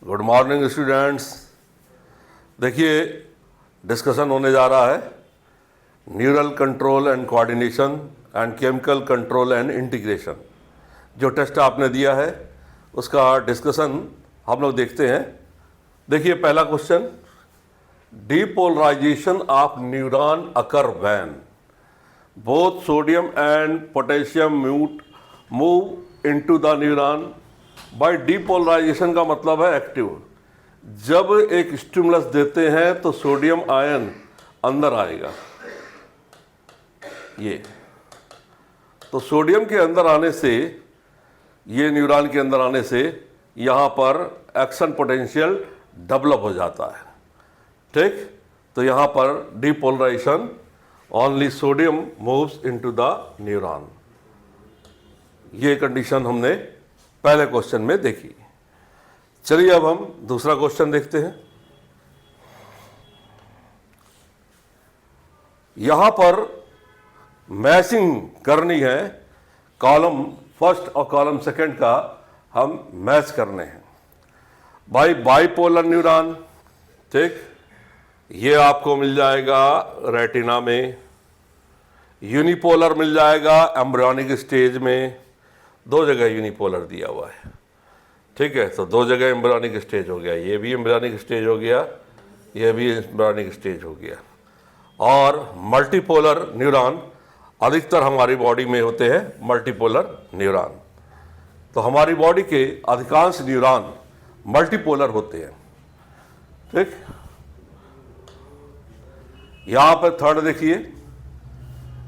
Good morning students. देखिए discussion होने जा रहा है neural control and coordination and chemical control and integration. जो टेस्ट आपने दिया है उसका डिस्कशन हम लोग देखते हैं। देखिए पहला question, depolarisation of neuron occur when both sodium and potassium move into the neuron. By depolarisation का मतलब है एक्टिव। जब एक स्टिमुलस देते हैं तो सोडियम आयन अंदर आएगा, ये तो सोडियम के अंदर आने से, ये न्यूरॉन के अंदर आने से यहाँ पर एक्शन पोटेंशियल डेवलप हो जाता है। ठीक, तो यहाँ पर depolarisation only sodium moves into the neuron. ये कंडीशन हमने पहले क्वेश्चन में देखी। चलिए अब हम दूसरा क्वेश्चन देखते हैं। यहां पर मैचिंग करनी है, कॉलम फर्स्ट और कॉलम सेकंड का हम मैच करने हैं। बाइपोलर न्यूरॉन, ठीक, ये आपको मिल जाएगा रेटिना में। यूनिपोलर मिल जाएगा एम्ब्रियोनिक स्टेज में। दो जगह यूनिपोलर दिया हुआ है, ठीक है, तो दो जगह एम्ब्रियोनिक स्टेज हो गया। ये भी एम्ब्रियोनिक स्टेज हो गया, ये भी एम्ब्रियोनिक स्टेज हो गया। और मल्टीपोलर न्यूरॉन अधिकतर हमारी बॉडी में होते हैं, मल्टीपोलर न्यूरॉन। तो हमारी बॉडी के अधिकांश न्यूरॉन मल्टीपोलर होते हैं। ठीक, यहां पर थर्ड देखिए,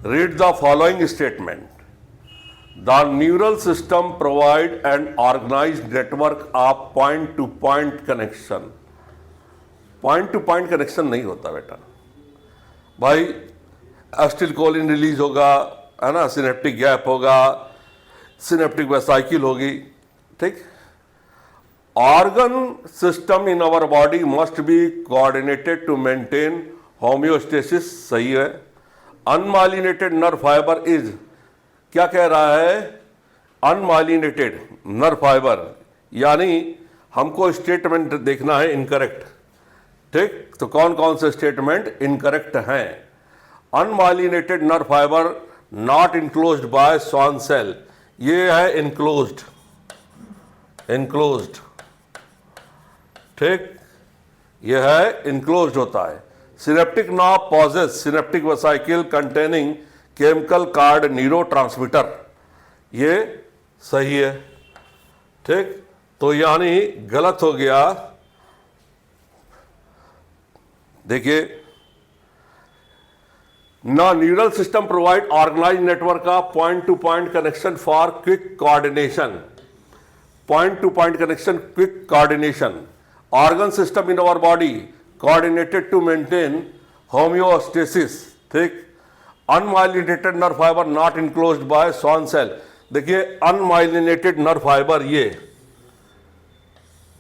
read the following statement. The neural system provide an organized network of point-to-point connection. Point-to-point connection नहीं होता बेटा भाई। एसिटिलकोलिन रिलीज होगा, है ना, सिनेप्टिक गैप होगा, सिनेप्टिक वेसाइकिल होगी। ठीक, organ system in our body must be coordinated to maintain homeostasis. सही है। अनमाइलिनेटेड नर्व फाइबर इज, क्या कह रहा है, अनमाइलिनेटेड नर्व फाइबर, यानी हमको स्टेटमेंट देखना है इनकरेक्ट। ठीक, तो कौन कौन से स्टेटमेंट इनकरेक्ट हैं। Unmyelinated nerve fibre not enclosed by Schwann cell, ये है इनक्लोज्ड, इनक्लोज्ड। ठीक, ये है इनक्लोज्ड होता है। Synaptic knob possess synaptic vesicle containing chemical called neurotransmitter, ये सही है। ठीक, तो यानी गलत हो गया। देखिए, ना neural system provide organize network of point to point connection for quick coordination. Point to point connection, quick coordination. Organ system in our body coordinated to maintain homeostasis. ठीक, unmyelinated nerve fibre not enclosed by Schwann cell. देखिए unmyelinated nerve fibre ये,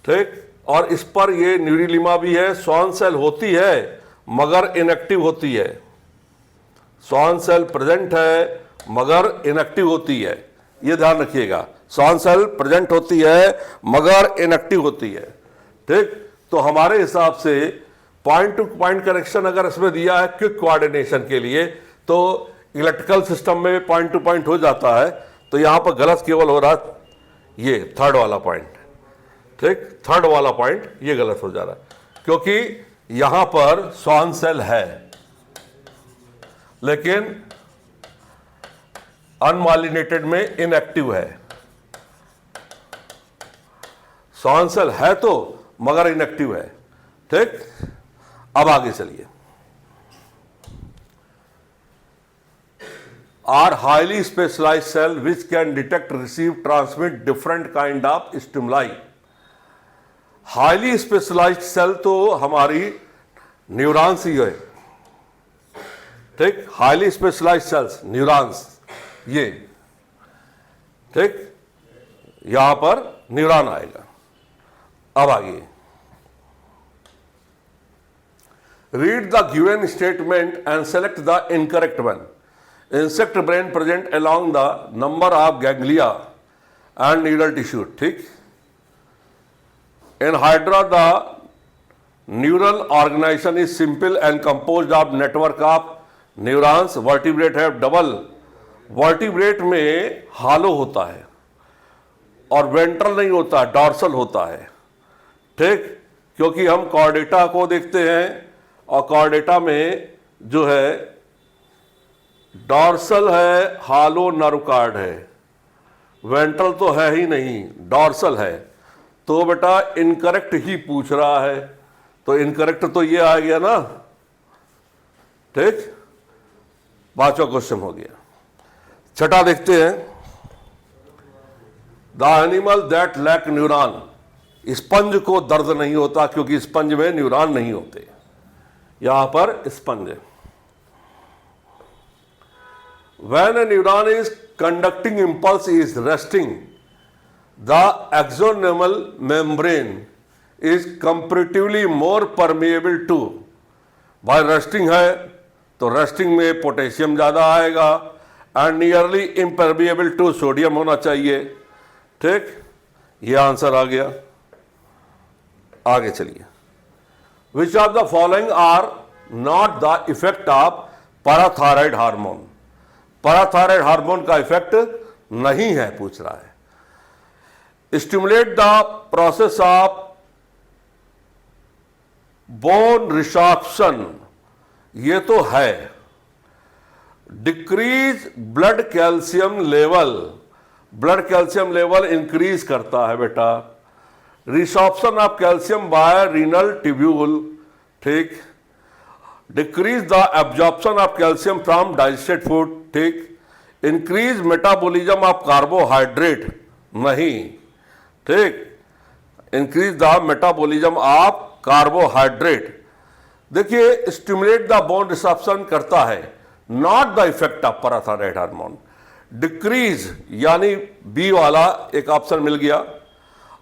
ठीक, और इस पर ये न्यूरिलिमा भी है। स्वान सेल होती है मगर इनएक्टिव होती है। स्वान सेल प्रेजेंट है मगर इनएक्टिव होती है, ये ध्यान रखिएगा। स्वान सेल प्रेजेंट होती है मगर इनएक्टिव होती है। ठीक, तो हमारे हिसाब से पॉइंट टू पॉइंट कनेक्शन अगर इसमें दिया है क्विक कोऑर्डिनेशन के लिए, तो इलेक्ट्रिकल सिस्टम में पॉइंट टू पॉइंट हो जाता है। तो यहां पर गलत केवल हो रहा है ये थर्ड वाला पॉइंट। ठीक, थर्ड वाला पॉइंट ये गलत हो जा रहा है, क्योंकि यहां पर स्वान सेल है लेकिन अनमाइलिनेटेड में इनएक्टिव है। स्वान सेल है तो मगर इनएक्टिव है। ठीक, अब आगे चलिए। are highly specialized cell which can detect, receive, transmit different kind of stimuli. Highly specialised cell तो हमारी न्यूरॉन्स ही है। ठीक, हाईली स्पेशलाइज्ड सेल्स न्यूरॉन्स, ये ठीक, यहां पर न्यूरॉन आएगा। अब आगे, read the given statement and select the incorrect one. Insect brain present along the number of ganglia and neural tissue. ठीक, In Hydra, the neural organization is simple and composed of network of neurons. Vertebrate have double. Vertebrate में हालो होता है और ventral नहीं होता, dorsal होता है, ठीक, क्योंकि हम कॉर्डेटा को देखते हैं और कॉर्डेटा में जो है डॉर्सल है, हालो नर्व कार्ड है, वेंट्रल तो है ही नहीं, डॉर्सल है। तो बेटा इनकरेक्ट ही पूछ रहा है, तो इनकरेक्ट तो ये आ गया ना, ठीक। 5वां क्वेश्चन हो गया। छठा देखते हैं, the animal that lack neuron, sponge को दर्द नहीं होता क्योंकि स्पंज में न्यूरॉन नहीं होते, यहां पर स्पंज है। When a neuron is conducting impulse is resting, the axonal membrane is comparatively more permeable to, भाई रेस्टिंग है तो रेस्टिंग में पोटेशियम ज्यादा आएगा and nearly impermeable to sodium होना चाहिए, ठीक। ये आंसर आ गया। आगे चलिए, which of the following are not the effect of parathyroid hormone, parathyroid hormone का इफेक्ट नहीं है पूछ रहा है। Stimulate the process of bone resorption, ये तो है। Decrease blood calcium level, blood calcium level increase करता है बेटा। Resorption of calcium by renal tubule, ठीक। Decrease the absorption of calcium from digested food, ठीक। इंक्रीज मेटाबॉलिज्म ऑफ कार्बोहाइड्रेट, नहीं, ठीक। Increase the metabolism of carbohydrate. देखिए stimulate the bone resorption करता है, not the effect of parathyroid hormone. Decrease यानी B वाला एक ऑप्शन मिल गया,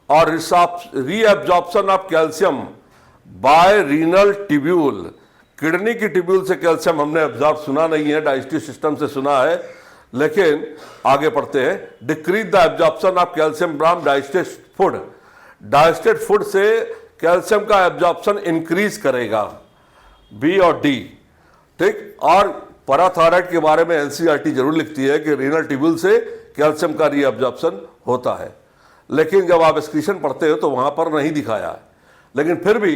और reabsorption of calcium by renal tubule, kidney की ट्यूब्यूल से कैल्शियम हमने एब्जॉर्ब सुना नहीं है, डाइजेस्टिव सिस्टम से सुना है, लेकिन आगे पढ़ते हैं। Decrease the absorption of calcium from digested food, digested food से कैल्शियम का एब्जॉर्प्शन इंक्रीज करेगा, बी और डी, ठीक। और पैराथायराइड के बारे में एनसीईआरटी जरूर लिखती है कि रीनल ट्यूब्यूल से कैल्शियम का रीअब्जॉर्प्शन होता है, लेकिन जब आप एक्सक्रीशन पढ़ते हो तो वहां पर नहीं दिखाया है। लेकिन फिर भी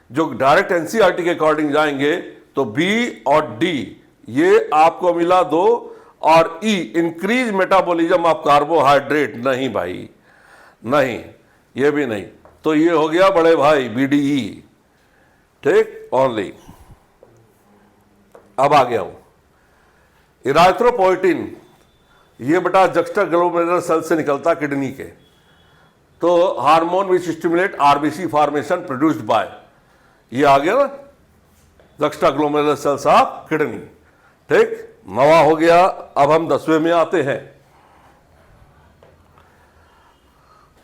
जो डायरेक्ट एनसीईआरटी के अकॉर्डिंग जाएंगे तो बी और डी ये आपको मिला 2, और ई इंक्रीज मेटाबॉलिज्म ऑफ कार्बोहाइड्रेट, नहीं भाई, नहीं, ये भी नहीं, तो ये हो गया बड़े भाई बीडीई, ठीक, ओनली। अब आ गया हूं, इराथ्रोपोइटिन, ये बेटा जक्स्टाग्लोमेरुलर सेल से निकलता किडनी के, तो hormone which stimulate RBC formation produced by, ये आ गया ना, जक्स्टाग्लोमेरुलर सेल्स ऑफ किडनी, ठीक। 9वां हो गया। अब हम 10वें में आते हैं।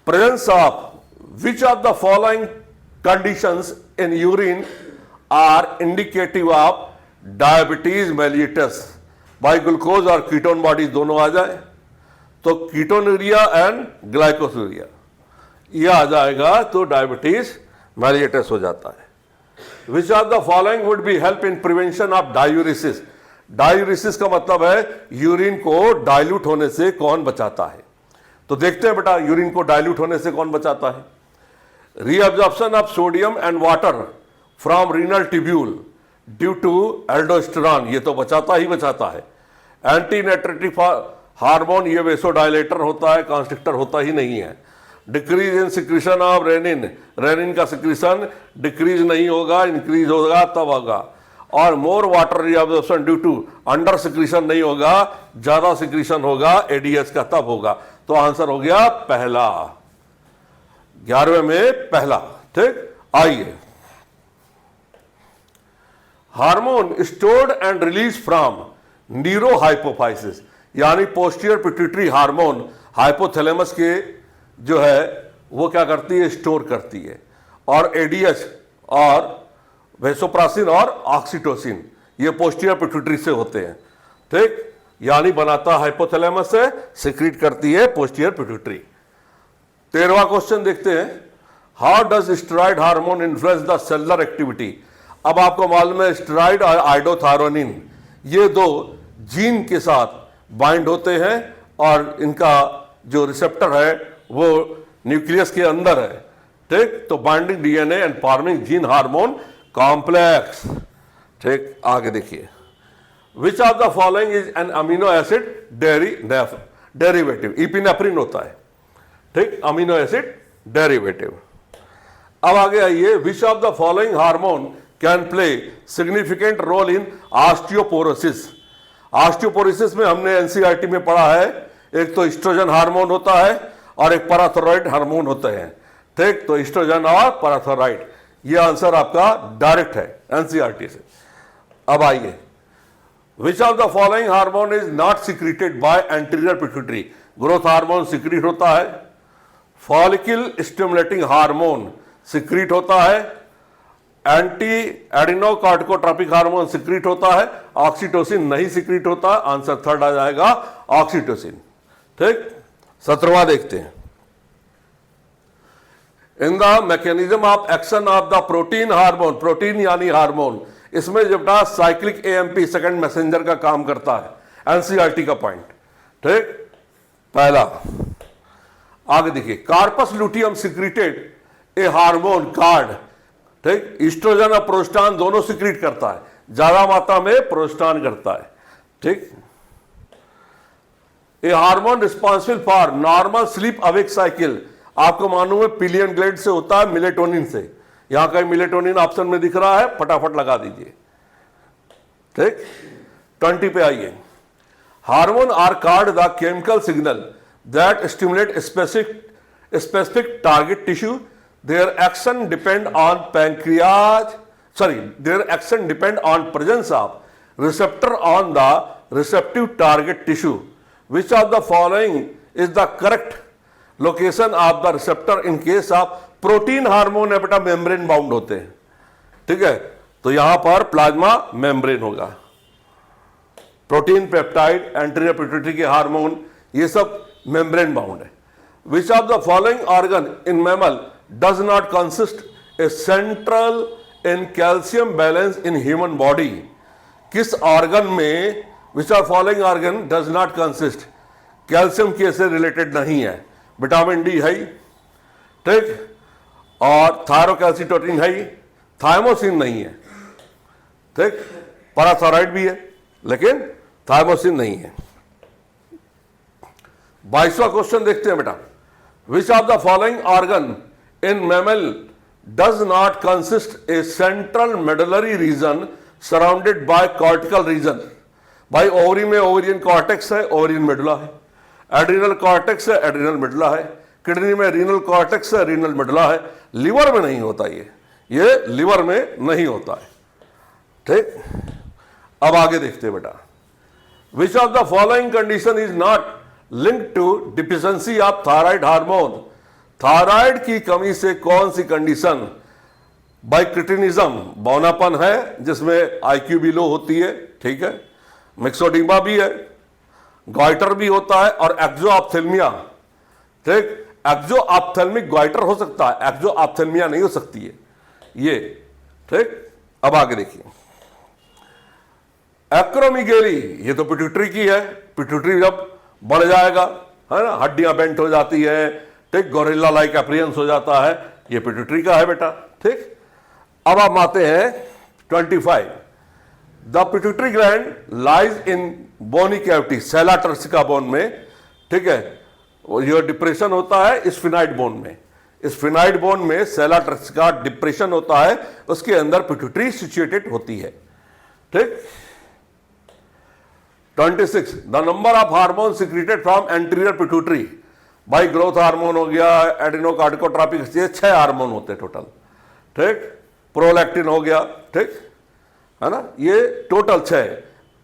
Presence of which of the following conditions in urine are indicative of diabetes mellitus, भाई ग्लूकोज और कीटोन बॉडीज दोनों आ जाए तो कीटोनूरिया एंड ग्लाइकोसूरिया ये आ जाएगा तो डायबिटीज मेलिटस हो जाता है। Which of the following would be help in prevention of diuresis, diuresis का मतलब है यूरिन को डाइल्यूट होने से कौन बचाता है, तो देखते हैं बेटा यूरिन को डाइल्यूट होने से कौन बचाता है। Reabsorption of sodium and water from renal tubule due to aldosterone, ये तो बचाता ही बचाता है। एंटी नाइट्रेटिक हार्मोन ये वेसोडाइलेटर होता है, कॉन्स्ट्रिक्टर होता ही नहीं है। Decrease in secretion of renin, renin का सिक्रीशन डिक्रीज नहीं होगा, इंक्रीज होगा तब होगा। और more water reabsorption due to under secretion नहीं होगा, ज्यादा सिक्रीशन होगा एडीएस का तब होगा। तो आंसर हो गया पहला, 11वें में पहला, ठीक। आइए, hormone stored and release from neurohypophysis, यानी पोस्टीरियर पिट्यूटरी हार्मोन हाइपोथैलेमस के जो है वो क्या करती है, स्टोर करती है। और एडीएच और वेसोप्रासिन और ऑक्सीटोसिन ये पोस्टीरियर पिट्यूटरी से होते हैं, ठीक। यानी बनाता हाइपोथैलेमस से, सिक्रीट करती है पोस्टीरियर पिट्यूटरी। 13वां क्वेश्चन देखते हैं। How does steroid hormone influence the cellular activity. अब आपको मालूम है स्टेरॉइड और आइडोथायरोनिन ये दो जीन के साथ बाइंड होते हैं और इनका जो रिसेप्टर है वो न्यूक्लियस के अंदर है, ठीक। तो binding DNA and forming gene hormone complex, ठीक। आगे देखिए, which of the following is an amino acid derivative. Epinephrine होता है, ठीक, अमीनो एसिड डेरिवेटिव। अब आगे आइए, which of the following hormone can play significant role in osteoporosis. Osteoporosis में हमने एनसीईआरटी में पढ़ा है, एक तो एस्ट्रोजन हार्मोन होता है और एक पैराथायरॉइड हार्मोन होते हैं, ठीक। तो एस्ट्रोजन और पैराथायरॉइड, ये आंसर आपका डायरेक्ट है एनसीईआरटी से। अब आइए, which of the following hormone is not secreted by anterior pituitary. Growth hormone secrete होता है, फॉलिकल स्टिमुलेटिंग हार्मोन सिक्रीट होता है, एंटी एडिनोकार्टिकोट्रोपिक हार्मोन सिक्रीट होता है, ऑक्सीटोसिन नहीं सिक्रीट होता। आंसर थर्ड आ जाएगा ऑक्सीटोसिन, ठीक। 17वां देखते हैं, in the mechanism of action of the protein hormone, protein यानी हार्मोन, इसमें जब साइक्लिक एएमपी सेकंड मैसेंजर का काम करता है, एनसीईआरटी का पॉइंट, ठीक। पहला, आगे देखिए, कार्पस लुटियम सिक्रीटेड ए हार्मोन कार्ड, ठीक। ईस्ट्रोजन और प्रोस्टान दोनों सिक्रीट करता है, ज्यादा मात्रा में प्रोस्टान करता है, ठीक। A hormone responsible for normal sleep awake cycle, आपको मालूम है पिलियन ग्लैंड से होता है, मिलेटोनिन से। यहां कहीं मिलेटोनिन ऑप्शन में दिख रहा है, फटाफट लगा दीजिए, ठीक। 20 पे आइए, hormone are called the chemical signal that stimulate specific target tissue, their action depend on their action depend on presence of receptor on the receptive target tissue. Which of the following is the correct location of the receptor in case of protein hormone है बेटा, membrane bound होते हैं, ठीक है। तो यहां पर plasma membrane होगा। प्रोटीन, पेप्टाइड, एंटीरियर पिट्यूटरी के हार्मोन ये सब मेम्ब्रेन बाउंड है। Which of the following organ in mammal does not consist a central in calcium balance in human body? किस ऑर्गन में, which of following organ does not consist, calcium के से related नहीं है? Vitamin D है, ठीक, और थायरोकैल्सिटोनिन है, थायमोसिन नहीं है, ठीक। पैराथायरॉइड भी है लेकिन थायमोसिन नहीं है। 22वां क्वेश्चन देखते हैं बेटा, which of the following organ in mammal does not consist a central medullary region surrounded by cortical region। भाई ओवरी में ओवरियन कॉर्टेक्स है, ओवरियन मेडुला है, एड्रिनल कॉर्टेक्स है, एड्रिनल मेडुला है, किडनी में रीनल कॉर्टेक्स है, रीनल मेडुला है। Liver में नहीं होता, ये लिवर में नहीं होता है, ठीक। अब आगे देखते हैं बेटा, which of the following condition is not linked to deficiency of thyroid hormone. Thyroid की कमी से कौन सी कंडीशन, बाइक्रिटिनिज्म, बौनापन है जिसमें आईक्यू भी लो होती है, ठीक है, मिक्सोडीमा भी है, गॉइटर भी होता है, और एक्सोऑप्थेल्मिया, ठीक। एक्सोऑप्थेल्मिक गॉइटर हो सकता है, एक्सोऑप्थेल्मिया नहीं हो सकती है ये, ठीक। अब आगे देखिए, एक्रोमीगेली, ये तो पिट्यूटरी की है, पिट्यूटरी जब बढ़ जाएगा है ना, हड्डियां बेंट हो जाती है, ठीक, गोरिल्ला लाइक अपीयरेंस हो जाता है, ये पिट्यूटरी का है बेटा, ठीक। अब हम आते हैं 25, the pituitary gland lies in bony cavity, sella turcica bone में, ठीक है। ये डिप्रेशन होता है स्फिनाइड बोन में, स्फिनाइड बोन में सेला टर्सिका डिप्रेशन होता है, उसके अंदर पिट्यूटरी सिचुएटेड होती है, ठीक। 26, the number of hormone secreted from anterior pituitary. भाई ग्रोथ हार्मोन हो गया, एडिनोकार्टिकोट्रोपिक, ये 6 हार्मोन होते हैं टोटल, ठीक। प्रोलैक्टिन हो गया, ठीक है ना, ये टोटल 6।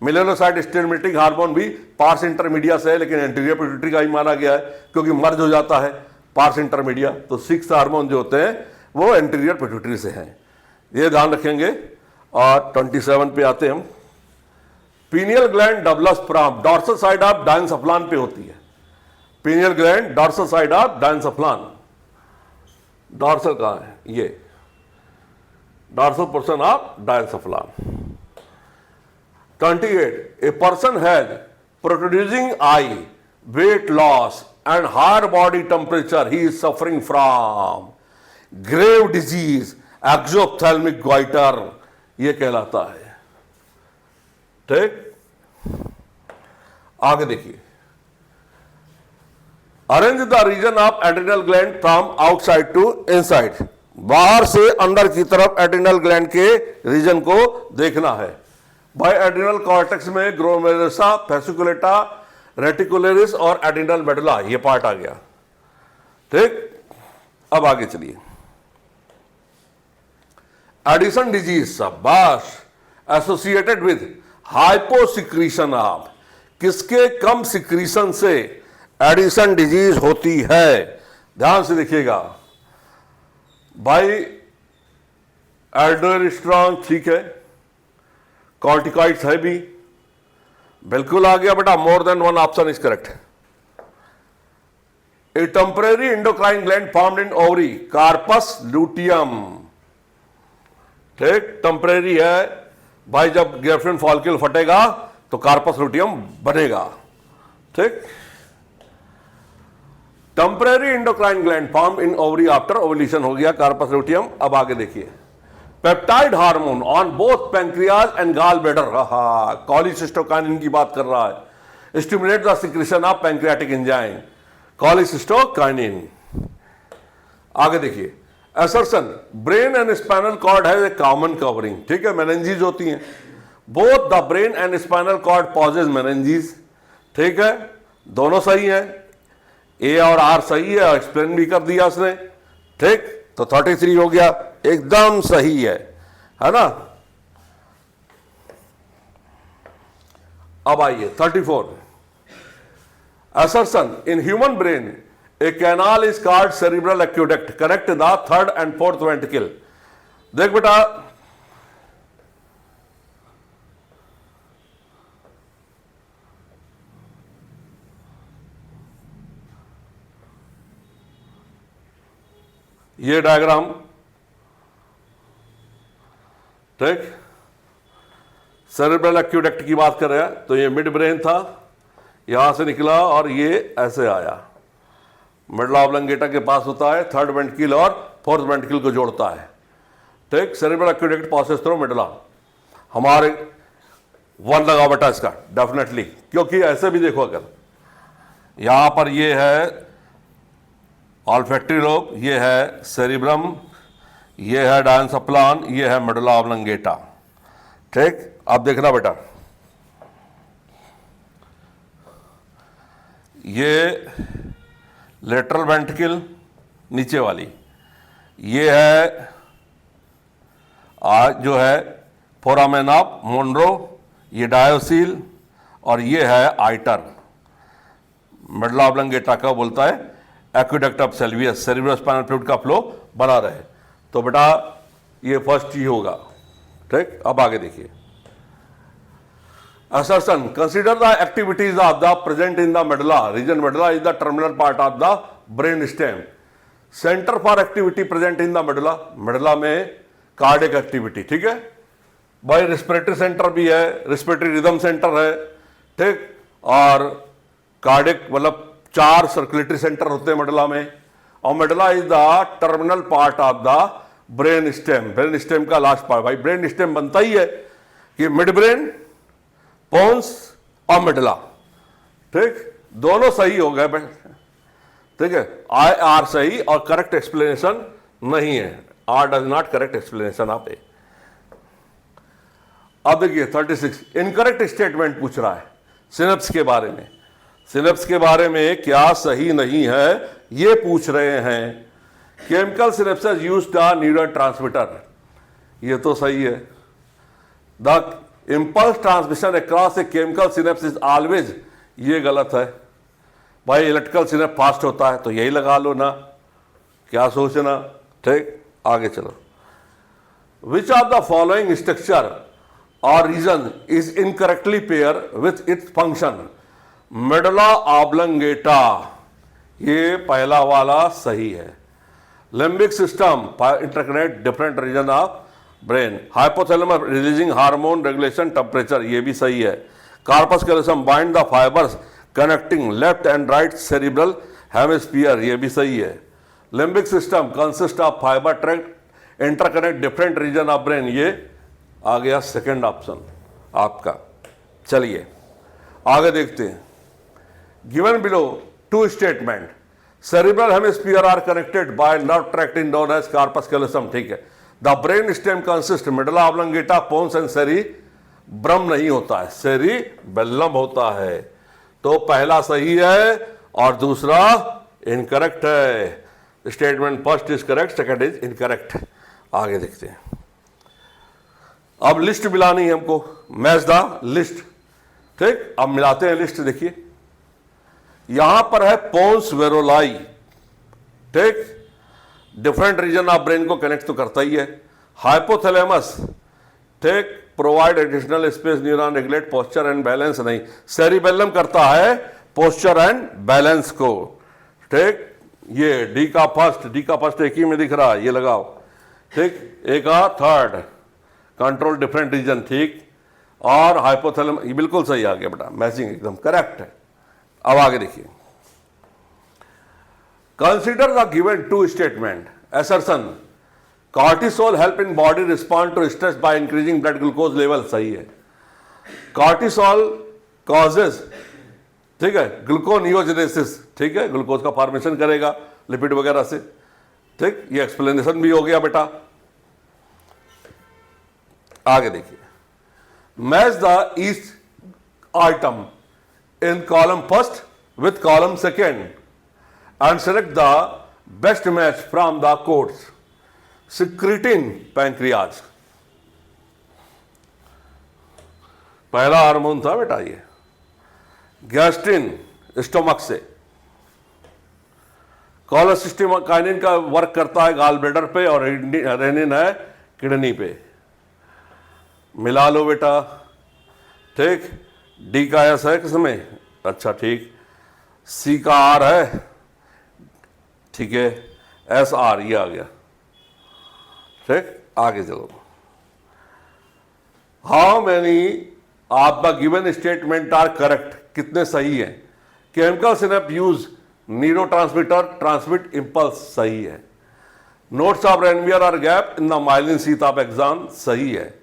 मेलानोसाइट स्टिमुलेटिंग हार्मोन भी पार्स इंटरमीडिया से है, लेकिन एंटीरियर पिट्यूटरी का ही माना गया है क्योंकि मर्ज हो जाता है पार्स इंटरमीडिया। तो 6 हार्मोन जो होते हैं वो एंटीरियर पिट्यूटरी से हैं, ये ध्यान रखेंगे। और 27 पे आते हैं हम, pineal gland develops from, dorsal side of diencephalon पे होती है। Pineal gland dorsal side of diencephalon, dorsal कहाँ है, ये dorsal portion of diencephalon. 28. A person has protruding eye, weight loss and higher body temperature. He is suffering from grave disease, exophthalmic goiter, ये कहलाता है। ठीक, आगे देखिए। Arrange the region of adrenal gland from outside to inside, बाहर से अंदर की तरफ एड्रिनल ग्लैंड के रीजन को देखना है। भाई एड्रिनल कॉर्टेक्स में ग्लोमेरुलसा, फेसिकुलेटा, रेटिकुलरिस और एड्रिनल मेडुला, ये पार्ट आ गया। ठीक, अब आगे चलिए। एडिसन डिजीज, शाबाश, एसोसिएटेड विद हाइपोसिक्रीशन ऑफ, किसके कम सिक्रीशन से एडिसन डिजीज होती है? ध्यान से देखिएगा भाई। एल्डोस्टेरोन ठीक है, कॉर्टिकॉइड्स है भी, बिल्कुल आ गया बेटा, more than one option is correct. A temporary endocrine gland formed in ovary, corpus luteum. ठीक, टेम्परेरी है भाई, जब ग्रेफिन फॉलिकल फटेगा तो कार्पस लूटियम बनेगा। ठीक, temporary endocrine gland form in ovary after ovulation हो गया, कार्पस लूटियम। अब आगे देखिए। Peptide hormone on both pancreas and gall bladder, cholecystokinin की बात कर रहा है, stimulate the secretion of pancreatic enzyme, cholecystokinin. आगे देखिए। Assertion, brain and spinal cord है कॉमन कवरिंग, ठीक है, मेनिंजेस होती हैं। Both the brain and spinal cord possess meninges, ठीक है, दोनों सही है, ए और आर सही है, एक्सप्लेन भी कर दिया उसने। ठीक, तो 33 हो गया, एकदम सही है ना। अब आइए 34। Assertion, in human brain A canal is called cerebral aqueduct, connect the third and fourth ventricle. देख बेटा, ये डायग्राम, ठीक, सेरेब्रल एक्वेडक्ट की बात कर रहे हैं, तो ये मिड ब्रेन था, यहां से निकला और ये ऐसे आया, मिडला ऑब्लंगेटा के पास होता है, थर्ड वेंट्रिकल और फोर्थ वेंट्रिकल को जोड़ता है। ठीक, सेरेब्रल एक्वेडक्ट पासेस थ्रू मिडला। हमारे वन लगा बेटा इसका डेफिनेटली, क्योंकि ऐसे भी देखो, अगर यहां पर ये है ऑल्फैक्टरी लोब, ये है सेरिब्रम, ये है डायंसोप्लान, ये है मेडुला ऑब्लंगेटा। ठीक, अब देखना बेटा, ये लेटरल वेंट्रिकल नीचे वाली, ये है आज जो है फोरामेन ऑफ मोनरो, ये डायोसील, और ये है आइटर। मेडुला ऑब्लंगेटा का बोलता है एक्वेडक्ट ऑफ सेल्वियस, सेरिब्रोस्पाइनल फ्लूइड का फ्लो बना रहे। तो बेटा ये फर्स्ट ही होगा। ठीक, अब आगे देखिए। Assertion, consider the activities of the present in the medulla reason, medulla is the terminal part of the brain stem, centre for activity present in the medulla, medulla में कार्डियक एक्टिविटी, ठीक है भाई, respiratory centre भी है, respiratory rhythm centre है, ठीक, और cardiac मतलब 4 सर्कुलेटरी सेंटर होते हैं मेडुला में, और medulla is the terminal part of the brain stem, brain stem का लास्ट पार्ट। भाई ब्रेन स्टेम बनता ही है कि मिड ब्रेन, पोन्स और मेडुला, ठीक, दोनों सही हो गए, ठीक है। आई आर सही और करेक्ट एक्सप्लेनेशन नहीं है, R does not correct explanation of A. अब देखिए 36, इनकरेक्ट स्टेटमेंट पूछ रहा है सिनेप्स के बारे में। सिनेप्स के बारे में क्या सही नहीं है ये पूछ रहे हैं। Chemical synapses used the neural transmitter, ये तो सही है। The impulse transmission across a chemical synapse is always, ये गलत है भाई, इलेक्ट्रिकल सिनेप्स फास्ट होता है, तो यही लगा लो ना, क्या सोचना। ठीक, आगे चलो। Which of the following structure or region is incorrectly pair with its function, medulla oblongata, ये पहला वाला सही है। Limbic system interconnect different region of brain, hypothalamus releasing hormone regulation temperature, ये भी सही है। Corpus callosum bind the fibres connecting left and right cerebral hemisphere, ये भी सही है। Limbic system consist of fibre tract interconnect different region of brain, ये आ गया सेकंड ऑप्शन आपका। चलिए आगे देखते हैं। Given below two statement, cerebral hemisphere are connected by nerve tract in known as corpus callosum, ठीक है। The brain stem consist medulla oblongata pons and cerebrum नहीं होता है, सेरिबेल्लम होता है। तो पहला सही है और दूसरा इनकरेक्ट है। Statement first is correct, second is incorrect. आगे देखते हैं। अब लिस्ट मिलानी है हमको, मैच द लिस्ट, ठीक। अब मिलाते हैं लिस्ट। देखिए यहां पर है पोन्स वेरोलाई, ठीक, डिफरेंट रीजन ऑफ ब्रेन को कनेक्ट तो करता ही है। हाइपोथैलेमस, ठीक, provide additional space neuron regulate posture and balance, नहीं। सेरिबेल्लम करता है पोस्चर एंड बैलेंस को, ठीक। ये डी का फर्स्ट एक ही में दिख रहा है, ये लगाओ, ठीक। ए का थर्ड कंट्रोल डिफरेंट रीजन, ठीक। और हाइपोथैलेमस, ये बिल्कुल सही आ गया बेटा, मैचिंग एकदम करेक्ट है। अब आगे देखिए। Consider the given to statement. Assertion, cortisol help in body respond to stress by increasing blood glucose level, सही है। कॉर्टिसोल कॉजेज, ठीक है, ग्लूकोनियोजेनेसिस, ठीक है, ग्लूकोज का फॉर्मेशन करेगा लिपिड वगैरह से, ठीक। ये एक्सप्लेनेशन भी हो गया बेटा। आगे देखिए। Match the each item in column first with column second and select the best match from the codes. Secretin pancreas, पहला हार्मोन था बेटा ये। गैस्ट्रिन स्टोमक से, कोलेसिस्टीकाइनिन का वर्क करता है गॉल ब्लैडर पे और रेनिन है किडनी पे। मिला लो बेटा, ठीक। डी का एस है किसमें, अच्छा, ठीक। सी का आर है, ठीक है, एस आर ये आ गया, ठीक। आगे चलो। How many of the given statement are correct, कितने सही है। Chemical synapse use neuro transmit impulse, सही है। Nodes of Ranvier are gap in the myelin sheath of axon, सही है।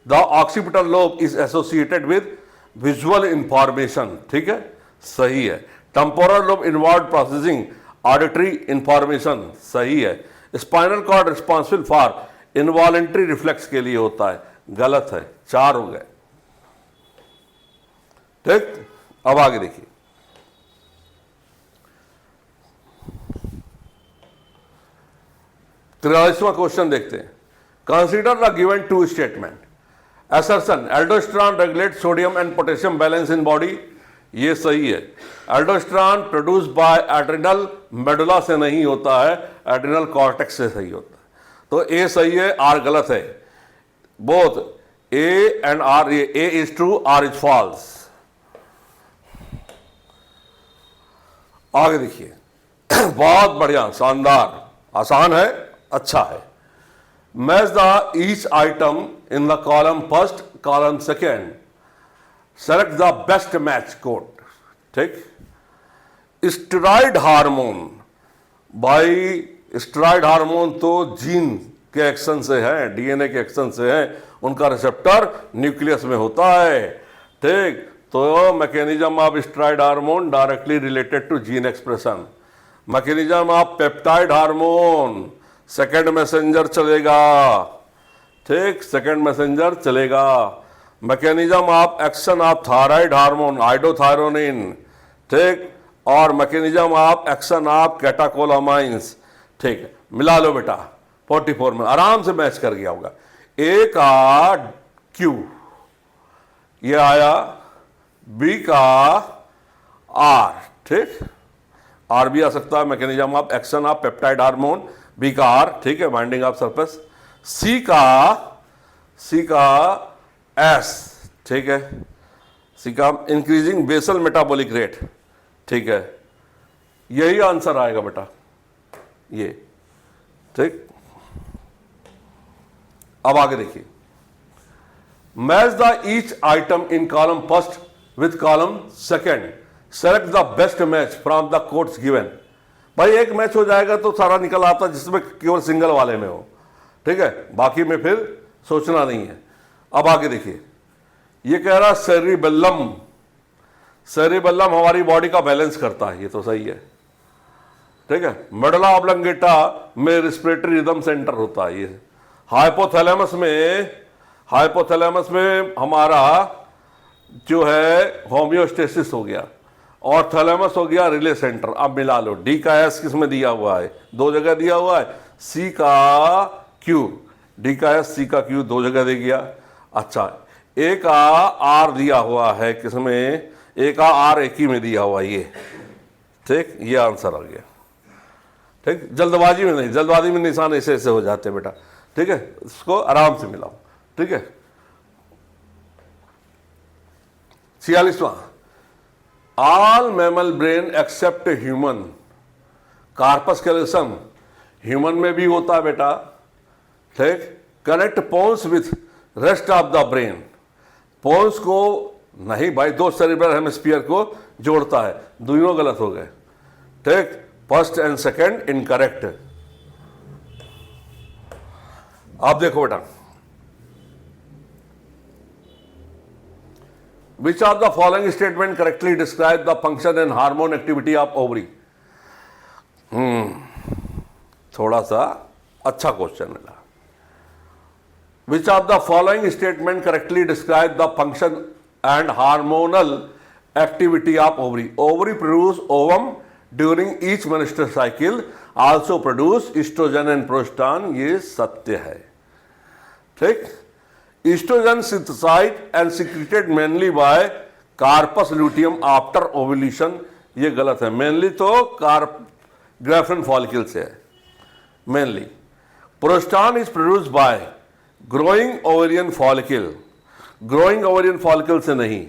The occipital lobe is associated with visual information, ठीक है, सही है। Temporal lobe involve processing auditory information, सही है। Spinal cord responsible for involuntary reflex के लिए होता है, गलत है। 4 हो गए, ठीक। अब आगे देखिए। तिरालीसवां क्वेश्चन देखते हैं। Consider the given to statement. Assertion, aldosterone regulate sodium and potassium balance in body, ये सही है। Aldosterone produce by adrenal medulla से नहीं होता है, एड्रिनल कॉर्टेक्स से सही होता है। तो ए सही है, आर गलत है। Both A and R, A is true, R is false. आगे देखिए। बहुत बढ़िया, शानदार, आसान है, अच्छा है। Match the each item in the column first, column second, select the best match code, ठीक। स्टेरॉइड हार्मोन, भाई स्टेरॉइड हार्मोन तो जीन के एक्शन से है, डीएनए के एक्शन से है, उनका रिसेप्टर न्यूक्लियस में होता है, ठीक। तो mechanism of steroid hormone directly related to gene expression. Mechanism of peptide hormone, second messenger चलेगा, ठीक, सेकेंड मैसेंजर चलेगा। Mechanism of action of thyroid hormone iodothyronine, ठीक। और mechanism of action of catecholamines, ठीक। मिला लो बेटा, 44 में आराम से मैच कर गया होगा। ए का क्यू ये आया, बी का आर, ठीक। आर भी आ सकता है, mechanism of action of peptide hormone, B का आर, ठीक है, बाइंडिंग ऑफ सरफेस। सी का एस, ठीक है, सी का इंक्रीजिंग बेसल मेटाबॉलिक रेट, ठीक है, यही आंसर आएगा बेटा। ये ठीक, अब आगे देखिए, match the each item in column first with column second, select the best match from the quotes given. भाई एक मैच हो जाएगा तो सारा निकल आता जिसमें केवल सिंगल वाले में हो, ठीक है, बाकी में फिर सोचना नहीं है। अब आगे देखिए, ये कह रहा सेरिबेलम, सेरिबेलम हमारी बॉडी का बैलेंस करता है, ये तो सही है, ठीक है। मेडुला ऑब्लंगेटा में रिस्पिरेटरी रिदम सेंटर होता है, ये हाइपोथैलेमस में हमारा जो है होम्योस्टेसिस हो गया, और थैलेमस हो गया रिले सेंटर। अब मिला लो, डी का एस किस में दिया हुआ है, दो जगह दिया हुआ है, सी का क्यू, डी का एस सी का क्यू दो जगह दे गया। अच्छा, ए का आर दिया हुआ है किसमें, ए का आर एक ही में दिया हुआ है, ये ठीक, ये आंसर आ गया, ठीक। जल्दबाजी में नहीं, जल्दबाजी में निशान ऐसे ऐसे हो जाते बेटा, ठीक है, इसको आराम से मिलाओ, ठीक है। 46वां, all mammal brain except human, corpus callosum human में भी होता है बेटा, ठीक। Connect pons with rest of the brain, pons को नहीं भाई, दो सेरिब्रल हेमिस्फीयर को जोड़ता है, दोनों गलत हो गए, ठीक। First and second incorrect. आप देखो बेटा, Which of the following statement correctly describe the function and hormone activity of ovary? थोड़ा सा अच्छा क्वेश्चन मिला। Which of the following statement correctly describe the function and hormonal activity of ovary? Ovary produce ovum during each menstrual cycle, also produce estrogen and progesterone, ये सत्य है, ठीक। Estrogen synthesized and secreted mainly by carpus luteum after ovulation, ये गलत है, mainly तो Graafian follicle से है mainly. Progesterone is produced by growing ovarian follicle, growing ovarian follicle से नहीं,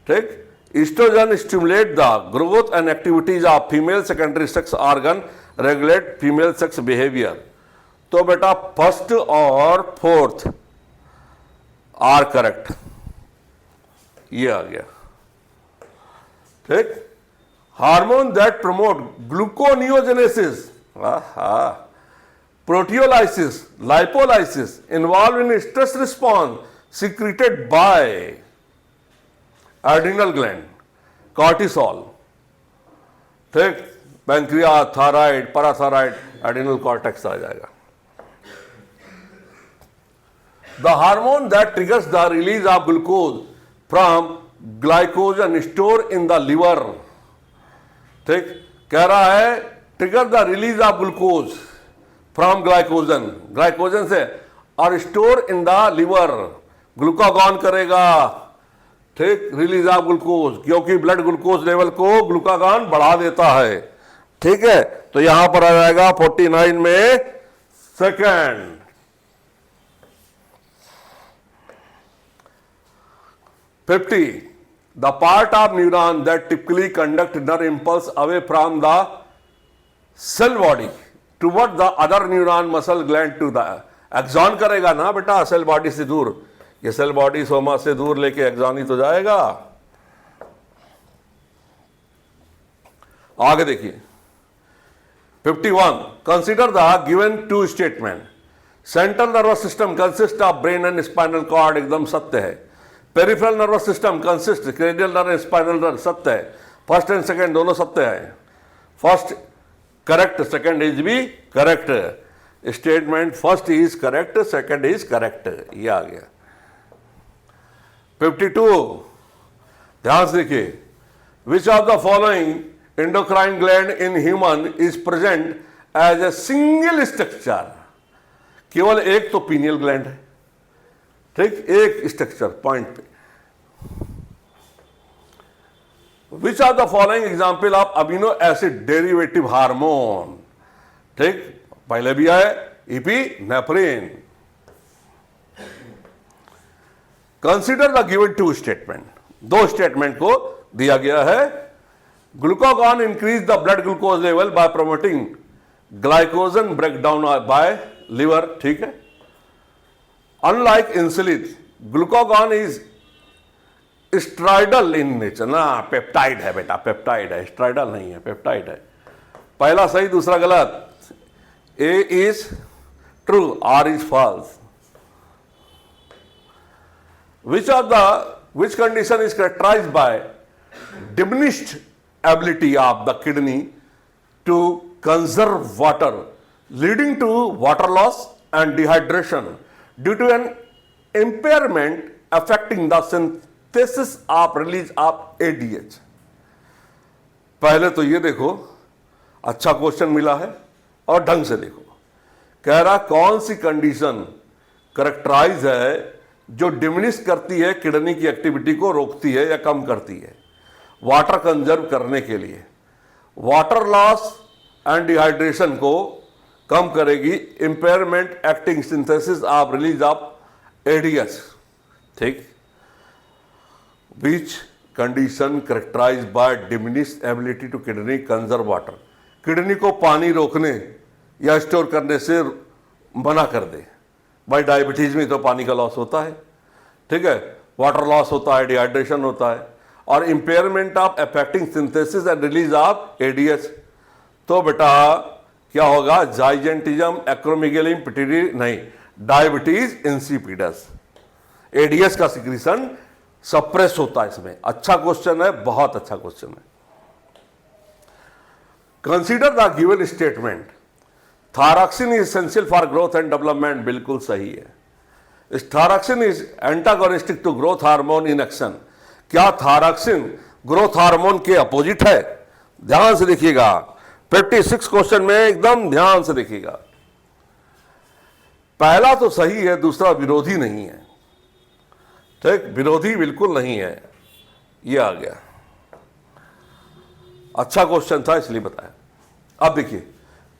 ठीक। Estrogen stimulate the growth and activities of female secondary sex organ, regulate female sex behavior। तो बेटा फर्स्ट और फोर्थ आर करेक्ट, ये आ गया, ठीक। Hormone that promote gluconeogenesis, proteolysis, lipolysis, involve in stress response, secreted by adrenal gland, cortisol, ठीक। Pancreas, thyroid, parathyroid, adrenal cortex आ जाएगा। The hormone that triggers the release of glucose from glycogen stored in the liver, ठीक, कह रहा है trigger the release of glucose from glycogen, glycogen से, और store in the liver, glucagon करेगा, ठीक, रिलीज ऑफ ग्लूकोज, क्योंकि ब्लड ग्लूकोज लेवल को ग्लूकागॉन बढ़ा देता है, ठीक है। तो यहां पर आ जाएगा 49 में second. 50, the part of neuron that typically conduct nerve impulse away from the cell body toward the other neuron muscle gland to the axon करेगा ना बेटा, सेल बॉडी से दूर, ये सेल बॉडी सोमा से दूर लेके एक्सॉन ही तो जाएगा। आगे देखिए 51, consider the given to statement. Central nervous system consist of brain and spinal cord, एकदम सत्य है। Peripheral nervous system consist cranial nerve, spinal nerve, सत्य है। फर्स्ट एंड सेकंड दोनों सत्य है। फर्स्ट करेक्ट, सेकंड इज भी correct. Statement first is correct, second is correct, ये आ गया। 52, ध्यान से देखिए, which of the following endocrine gland in human is present as a single structure. केवल एक तो पीनियल ग्लैंड है, ठीक, एक स्ट्रक्चर पॉइंट पे। Which are the following example of amino acid derivative hormone, ठीक, पहले भी आए, epinephrine. Consider the given to statement, दो स्टेटमेंट को दिया गया है। Glucagon increase the blood glucose level by promoting glycogen break down by liver, ठीक है। Unlike insulin, glucagon is steroidal in nature, ना पेप्टाइड है बेटा, पेप्टाइड है, स्ट्राइडल नहीं है, पेप्टाइड है। पहला सही दूसरा गलत। A is true, R is false. which condition is characterized by diminished ability of the kidney to conserve water, leading to water loss and dehydration due to an impairment affecting the synthesis of release of ADH? पहले तो ये देखो, अच्छा question मिला है और ढंग से देखो। कह रहा कौन सी कंडीशन करेक्टराइज है जो डिमिनिश करती है, किडनी की एक्टिविटी को रोकती है या कम करती है वाटर कंजर्व करने के लिए। वाटर लॉस एंड डिहाइड्रेशन को कम करेगी, impairment acting synthesis of release of ADH, ठीक। Which condition characterize by diminish ability to kidney conserve water, kidney को पानी रोकने या स्टोर करने से मना कर दे। भाई डायबिटीज में तो पानी का लॉस होता है, ठीक है, वाटर लॉस होता है, डिहाइड्रेशन होता है, और impairment of affecting synthesis and release of ADH. तो बेटा क्या होगा, जाइजेंटिज्म, एक्रोमेगाली, पिट्यूटरी नहीं, डायबिटीज इंसिपिडस, एडीएच का सिक्रीशन सप्रेस होता है इसमें। अच्छा क्वेश्चन है, बहुत अच्छा क्वेश्चन है। Consider the given statement, thyroxine is essential for growth and development, बिल्कुल सही है। Thyroxine is antagonistic to growth hormone in action, क्या थायरॉक्सिन ग्रोथ हार्मोन के अपोजिट है? ध्यान से देखिएगा, 56 क्वेश्चन में एकदम ध्यान से देखिएगा। पहला तो सही है, दूसरा विरोधी नहीं है, ठीक, विरोधी बिल्कुल नहीं है, ये आ गया। अच्छा क्वेश्चन था इसलिए बताया। अब देखिए,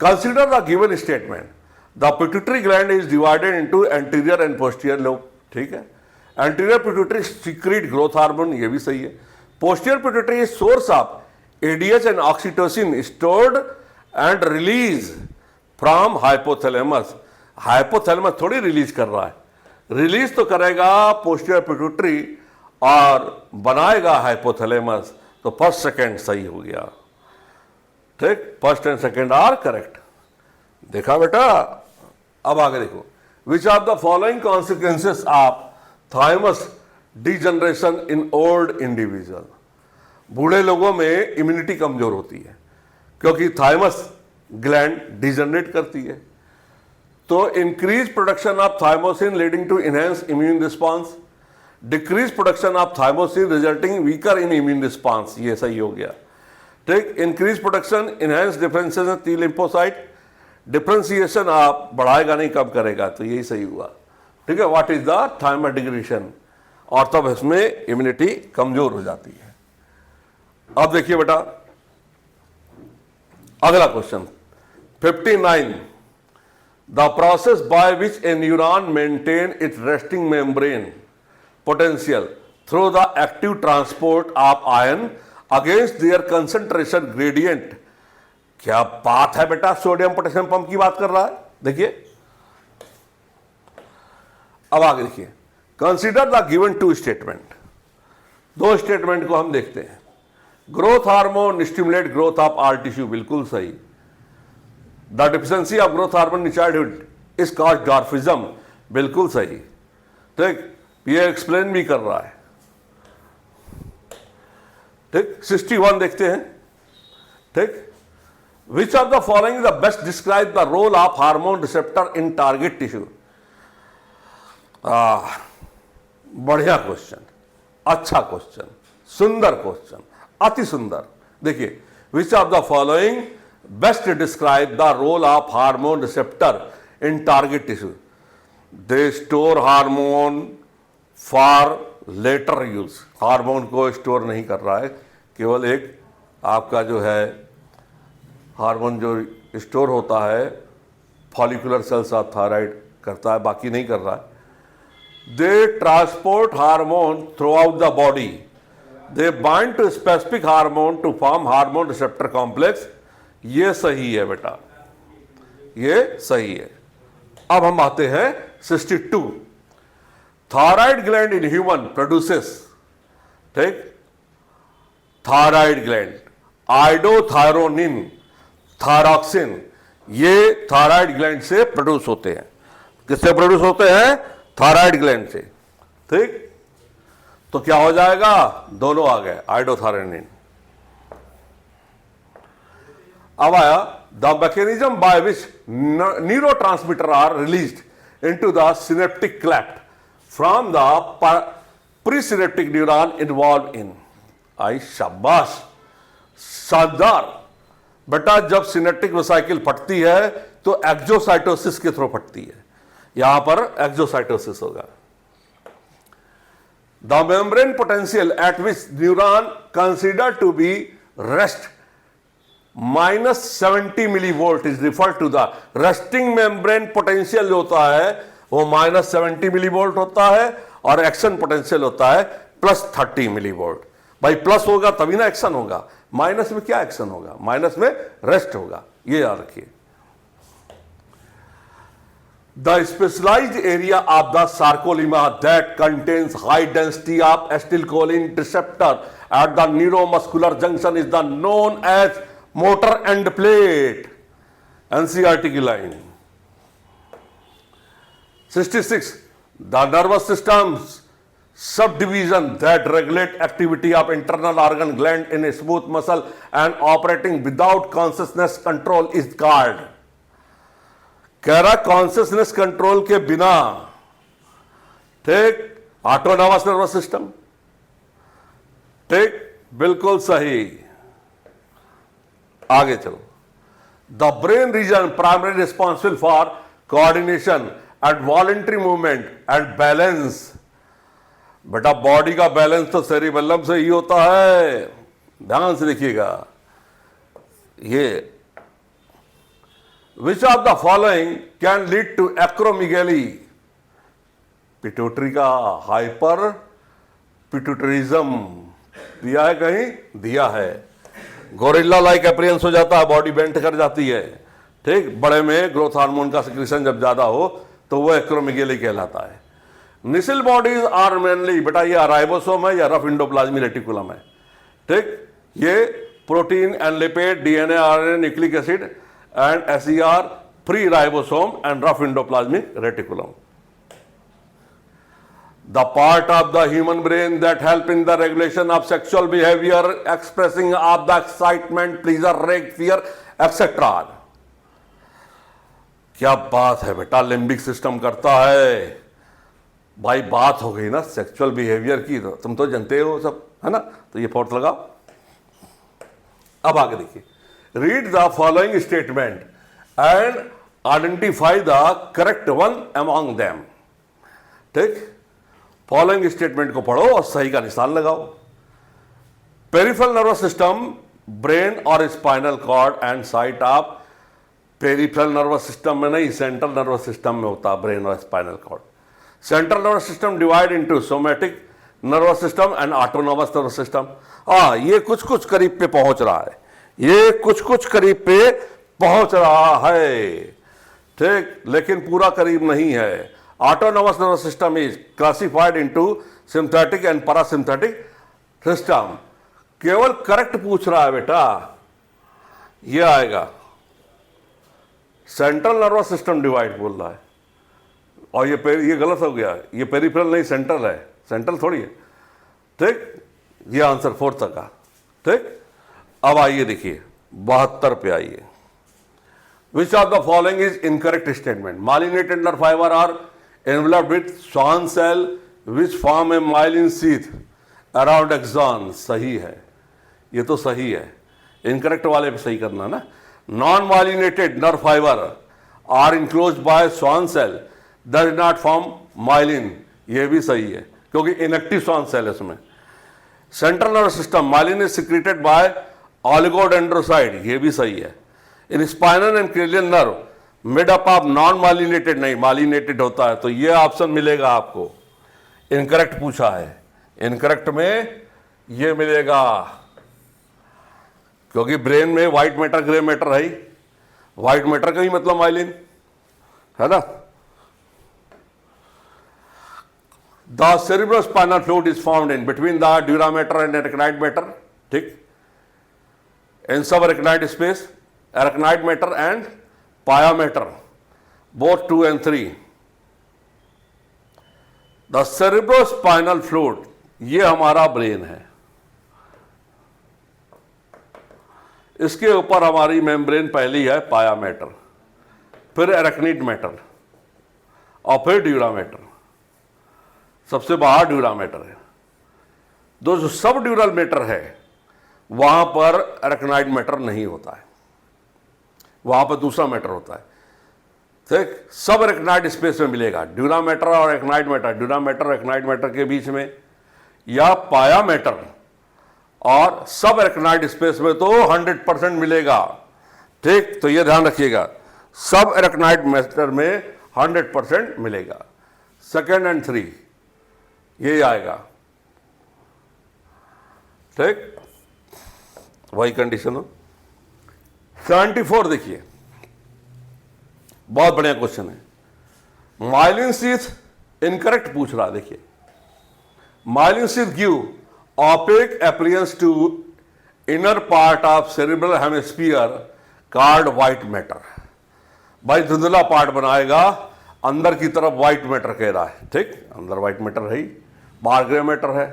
consider the given statement, the pituitary gland is divided into anterior and posterior lobe, ठीक है। Anterior pituitary secret growth hormone, ये भी सही है। Posterior pituitary is source of ADH and oxytocin stored and release from hypothalamus. Hypothalamus थोड़ी release कर रहा है, रिलीज तो करेगा पोस्टीरियर पिट्यूटरी और बनाएगा हाइपोथैलेमस। तो फर्स्ट सेकंड सही हो गया, ठीक, first and second are correct. देखा बेटा, अब आगे देखो, which are the following consequences of thymus degeneration in old individual. बूढ़े लोगों में इम्यूनिटी कमजोर होती है क्योंकि थाइमस ग्लैंड डिजनरेट करती है। तो increase production of thymosin leading to enhance immune response, decrease production of thymosin resulting weaker in immune response, ये सही हो गया, ठीक। Increase production enhance differentiation T lymphocyte, differentiation आप बढ़ाएगा नहीं कम करेगा, तो यही सही हुआ, ठीक है। What is the thymus degradation, और तब इसमें इम्यूनिटी कमजोर हो जाती है। अब देखिए बेटा अगला question 59, the process by which A neuron maintain its resting membrane potential through the active transport of ion against their concentration gradient. क्या बात है बेटा, सोडियम पोटेशियम पंप की बात कर रहा है। देखिए अब आगे देखिए, consider the given to statement, दो स्टेटमेंट को हम देखते हैं। Growth hormone stimulate growth of all tissue, बिल्कुल सही। The deficiency of growth hormone in childhood is caused dwarfism, बिल्कुल सही, ठीक, ये एक्सप्लेन भी कर रहा है, ठीक। 61 देखते हैं, ठीक। Which of the following the best describe the role of hormone receptor in target tissue. बढ़िया क्वेश्चन, अच्छा क्वेश्चन, सुंदर क्वेश्चन, अति सुंदर। देखिए, which of the following best describe the role of hormone receptor in target tissue. They store hormone for later use, hormone को store नहीं कर रहा है, केवल एक आपका जो है हार्मोन जो स्टोर होता है फॉलिकुलर सेल्स ऑफ थायराइड करता है, बाकी नहीं कर रहा है। They transport hormone throughout the body, they bind to specific hormone to form hormone receptor complex, ये सही है बेटा, ये सही है। अब हम आते हैं 62। Thyroid gland in human produces, ठीक, थायराइड ग्लैंड, आइडोथायरोनिन, थायरॉक्सिन, ये थायराइड ग्लैंड से प्रोड्यूस होते हैं। किससे प्रोड्यूस होते हैं? थायराइड ग्लैंड से, ठीक। तो क्या हो जाएगा? दोनों आ गए, आइडोथायरोनिन। अब आया the mechanism by which neurotransmitter are released into the synaptic cleft from the presynaptic neuron involve in. आई शाबाश, शानदार बेटा। जब सिनेप्टिक वेसिकल फटती है तो एक्सोसाइटोसिस के थ्रू फटती है, यहां पर एक्सोसाइटोसिस होगा। The membrane potential at which neuron consider to be rest -70 millivolt is refer to the resting membrane potential जो होता है वो -70 मिलीवोल्ट होता है, और एक्शन पोटेंशियल होता है +30 मिलीवोल्ट। भाई प्लस होगा तभी ना एक्शन होगा, माइनस में क्या एक्शन होगा? माइनस में रेस्ट होगा, ये याद रखिए। The specialised area of the sarcolemma that contains high density of acetylcholine receptor at the neuromuscular junction is the known as motor end plate. NCERT की line. 66 the nervous systems subdivision that regulate activity of internal organ gland in a smooth muscle and operating without consciousness control is called। कह रहा consciousness control के बिना, ठीक, autonomous nervous system, ठीक, बिल्कुल सही। आगे चलो। The brain region primary responsible for coordination and voluntary movement and balance. बेटा बॉडी का बैलेंस तो सेरिबेलम से ही होता है, ध्यान से देखिएगा। ये which of the following can lead to acromegaly? Pituitary का हाइपर पिट्यूटरिज्म दिया है, कहीं दिया है। गोरिल्ला लाइक अपीयरेंस हो जाता है, बॉडी बेंट कर जाती है, ठीक। बड़े में ग्रोथ हार्मोन का सिक्रीशन जब ज्यादा हो तो वो एक्रोमीगेली कहलाता है। निसिल बॉडीज आर मेनली, बेटा ये राइबोसोम है या रफ इंडोप्लाज्मिक रेटिकुलम है, ठीक। ये protein and lipid, DNA, RNA, nucleic acid and SER, free ribosome and rough endoplasmic reticulum. The part of the human brain that help in the regulation of sexual behavior, expressing of the excitement, pleasure, rage, fear, etc. क्या बात है बेटा, limbic system करता है। भाई बात हो गई ना सेक्सुअल बिहेवियर की, तो तुम तो जानते हो सब, है ना। तो ये फोर्थ लगाओ। अब आगे देखिए। Read the following statement and identify the correct one among them, ठीक। फॉलोइंग स्टेटमेंट को पढ़ो और सही का निशान लगाओ। पेरिफेरल नर्वस सिस्टम, ब्रेन और spinal cord and site of, peripheral nervous system में नहीं, सेंट्रल नर्वस सिस्टम में होता है ब्रेन और spinal cord. Central nervous system divide into somatic nervous system and autonomous nervous system. ये कुछ कुछ करीब पे पहुंच रहा है, ये कुछ कुछ करीब पे पहुंच रहा है, ठीक, लेकिन पूरा करीब नहीं है। Autonomous nervous system is classified into sympathetic and parasympathetic system। केवल करेक्ट पूछ रहा है बेटा, ये आएगा। सेंट्रल नर्वस सिस्टम डिवाइड बोल रहा है, और ये गलत हो गया, ये पेरिफेरल नहीं सेंट्रल है, सेंट्रल थोड़ी है, ठीक। ये आंसर फोर्थ का, ठीक। अब आइए देखिए 72 पे आइए। Which of the following is incorrect statement? Myelinated nerve fibre are enveloped with Schwann cell which form a myelin sheath around axon। सही है, ये तो सही है, इनकरेक्ट वाले पे सही करना ना। Non myelinated nerve fibre are enclose by Schwann cell does not form myelin, ये भी सही है क्योंकि इनएक्टिव Schwann cell है इसमें। Central nervous system, myelin is secreted by oligodendrocyte, ये भी सही है। In spinal and cranial nerve made up of non myelinated नहीं, माइलिनेटेड होता है, तो ये ऑप्शन मिलेगा आपको। इनकरेक्ट पूछा है, इनकरेक्ट में ये मिलेगा क्योंकि ब्रेन में व्हाइट मैटर ग्रे मैटर है, व्हाइट मैटर का ही मतलब माइलिन है ना। The cerebrospinal fluid is found in between the dura mater and arachnoid mater, ठीक, in subarachnoid space, arachnoid mater and pia mater, both 2 and 3। The cerebrospinal fluid, ये हमारा brain है, इसके ऊपर हमारी मेम्ब्रेन पहली है पाया मैटर, फिर एरेक्निड मैटर और फिर ड्यूरा मैटर, सबसे बाहर ड्यूरा मैटर है। जो सब ड्यूरल मैटर है वहां पर एरेक्नाइड मैटर नहीं होता है, वहां पर दूसरा मैटर होता है, ठीक। सब एरेक्नाइड स्पेस में मिलेगा, ड्यूरा मैटर और एरेक्नाइड मैटर, ड्यूरा मैटर और एरेक्नाइड मैटर के बीच में, या पाया मैटर और सब एरेक्नाइड स्पेस में तो 100% मिलेगा, ठीक। तो ये ध्यान रखिएगा, सब एरेक्नाइड मैटर में 100% मिलेगा। 2nd and 3 ये आएगा, ठीक, वही कंडीशन हो। 74 देखिए, बहुत बढ़िया क्वेश्चन है। माइलिन शीथ इनकरेक्ट पूछ रहा है, देखिए, myelin sheath give opaque appearance to inner part of cerebral hemisphere called white matter। भाई धुंधला पार्ट बनाएगा, अंदर की तरफ व्हाइट मैटर कह रहा है, ठीक, अंदर व्हाइट मैटर है ही, बाहर ग्रे मैटर है,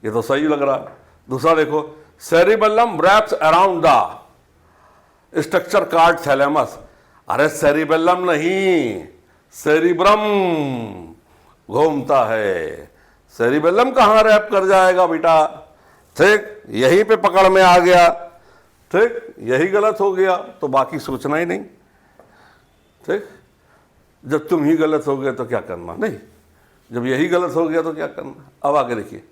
ये तो सही लग रहा है। दूसरा देखो, cerebellum wraps around the structure called thalamus. अरे सेरिबेलम नहीं, सेरिब्रम घूमता है, सेरिबेलम कहां रैप कर जाएगा बेटा, ठीक, यहीं पे पकड़ में आ गया, ठीक, यही गलत हो गया तो बाकी सोचना ही नहीं, ठीक। जब तुम ही गलत हो गए तो क्या करना, नहीं, जब यही गलत हो गया तो क्या करना। अब आगे देखिए,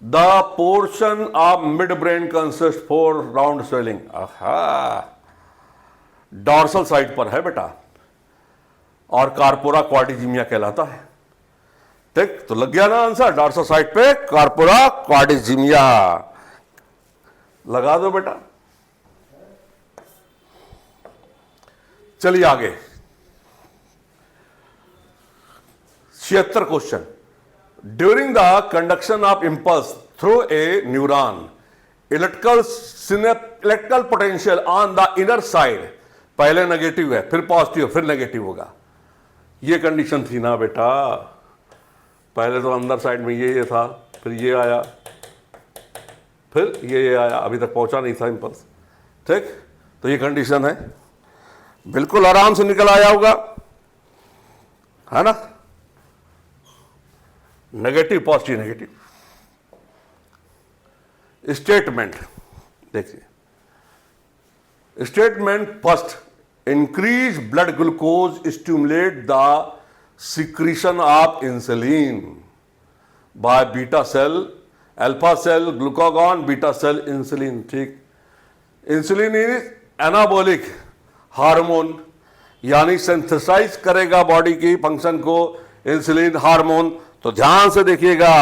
the portion of mid brain consist 4 round swelling. Dorsal side पर है बेटा, और कार्पोरा क्वाड्रिजीमिया कहलाता है, ठीक। तो लग गया ना आंसर, डॉर्सल साइड पे कार्पोरा क्वाड्रिजीमिया, लगा दो बेटा। चलिए आगे, 76 question. During the conduction of impulse through a neuron, electrical potential on the inner side, पहले नेगेटिव है, फिर पॉजिटिव, फिर नेगेटिव होगा। ये कंडीशन थी ना बेटा, पहले तो अंदर साइड में ये था, फिर ये आया, फिर ये आया, अभी तक पहुंचा नहीं था इंपल्स, ठीक। तो ये कंडीशन है, बिल्कुल आराम से निकल आया होगा, है ना, नेगेटिव पॉजिटिव नेगेटिव। स्टेटमेंट देखिए, statement first, increase blood glucose stimulate the secretion of insulin by beta cell, alpha cell, glucagon, beta cell, insulin, ठीक। इंसुलिन इज एनाबॉलिक हार्मोन, यानी सिंथेसाइज करेगा बॉडी की फंक्शन को इंसुलिन हार्मोन। तो ध्यान से देखिएगा,